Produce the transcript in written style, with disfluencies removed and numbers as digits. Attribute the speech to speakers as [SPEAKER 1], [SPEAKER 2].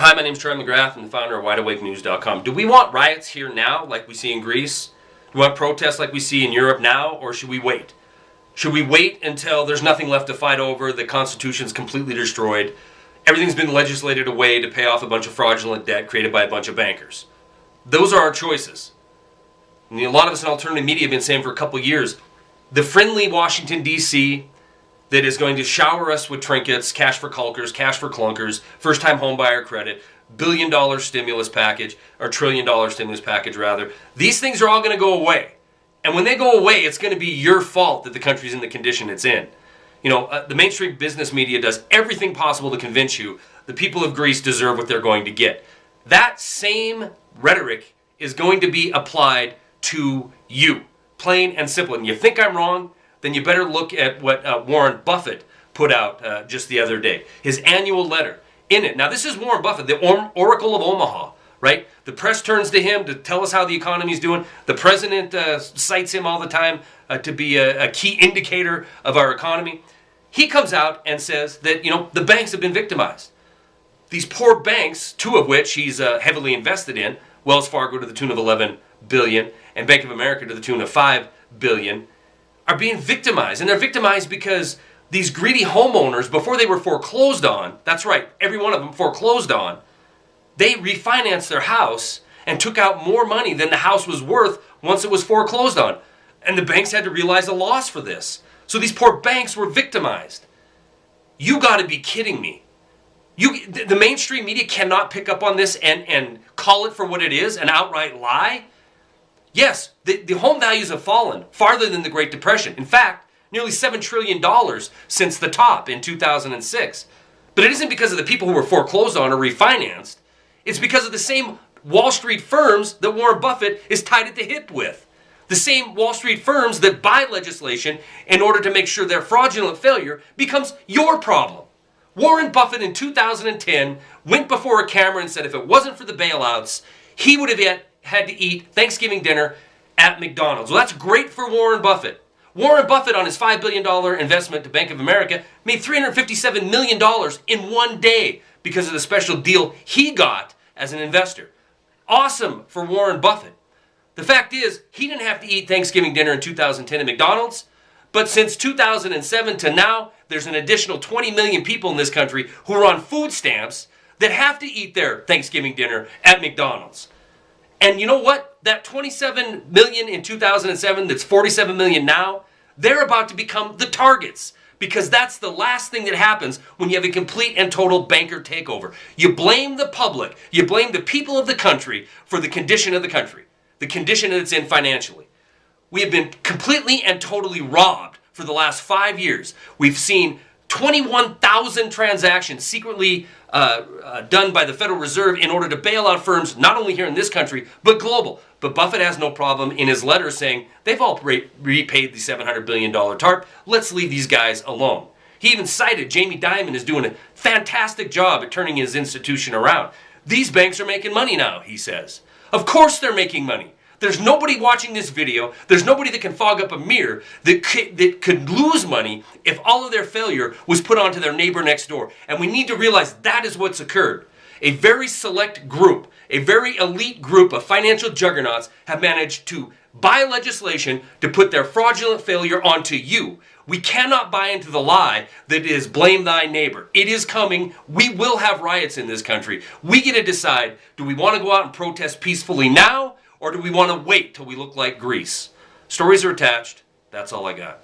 [SPEAKER 1] Hi, my name is Mcgrath. I'm the founder of WideAwakeNews.com. Do we want riots here now, like we see in Greece? Do we want protests like we see in Europe now, or should we wait? Should we wait until there's nothing left to fight over, the Constitution's completely destroyed, everything's been legislated away to pay off a bunch of fraudulent debt created by a bunch of bankers? Those are our choices. And a lot of us in alternative media have been saying for a couple of years, the friendly Washington, D.C., that is going to shower us with trinkets, cash for culkers, cash for clunkers, first-time homebuyer credit, billion-dollar stimulus package, or trillion-dollar stimulus package, rather. These things are all going to go away. And when they go away, it's going to be your fault that the country's in the condition it's in. You know, the mainstream business media does everything possible to convince you the people of Greece deserve what they're going to get. That same rhetoric is going to be applied to you, plain and simple. And you think I'm wrong? Then you better look at what Warren Buffett put out just the other day. His annual letter. In it, now this is Warren Buffett, the Oracle of Omaha, right? The press turns to him to tell us how the economy's doing. The president cites him all the time to be a key indicator of our economy. He comes out and says that, you know, the banks have been victimized. These poor banks, two of which he's heavily invested in, Wells Fargo to the tune of $11 billion and Bank of America to the tune of $5 billion, are being victimized. And they're victimized because these greedy homeowners, before they were foreclosed on, that's right, every one of them foreclosed on, they refinanced their house and took out more money than the house was worth once it was foreclosed on. And the banks had to realize a loss for this. So these poor banks were victimized. You got to be kidding me. The mainstream media cannot pick up on this and call it for what it is, an outright lie. Yes, the home values have fallen farther than the Great Depression. In fact, nearly $7 trillion since the top in 2006. But it isn't because of the people who were foreclosed on or refinanced. It's because of the same Wall Street firms that Warren Buffett is tied at the hip with. The same Wall Street firms that buy legislation in order to make sure their fraudulent failure becomes your problem. Warren Buffett in 2010 went before a camera and said if it wasn't for the bailouts, he would have had to eat Thanksgiving dinner at McDonald's. Well, that's great for Warren Buffett. Warren Buffett, on his $5 billion investment to Bank of America, made $357 million in one day because of the special deal he got as an investor. Awesome for Warren Buffett. The fact is, he didn't have to eat Thanksgiving dinner in 2010 at McDonald's, but since 2007 to now, there's an additional 20 million people in this country who are on food stamps that have to eat their Thanksgiving dinner at McDonald's. And you know what? That 27 million in 2007, that's 47 million now, they're about to become the targets. Because that's the last thing that happens when you have a complete and total banker takeover. You blame the public, you blame the people of the country for the condition of the country, the condition that it's in financially. We have been completely and totally robbed for the last 5 years. We've seen 21,000 transactions secretly done by the Federal Reserve in order to bail out firms, not only here in this country, but global. But Buffett has no problem in his letter saying, they've all repaid the $700 billion TARP. Let's leave these guys alone. He even cited Jamie Dimon is doing a fantastic job at turning his institution around. These banks are making money now, he says. Of course they're making money. There's nobody watching this video, there's nobody that can fog up a mirror that could lose money if all of their failure was put onto their neighbor next door. And we need to realize that is what's occurred. A very select group, a very elite group of financial juggernauts have managed to buy legislation to put their fraudulent failure onto you. We cannot buy into the lie that is blame thy neighbor. It is coming. We will have riots in this country. We get to decide, do we want to go out and protest peacefully now? Or do we want to wait till we look like Greece? Stories are attached. That's all I got.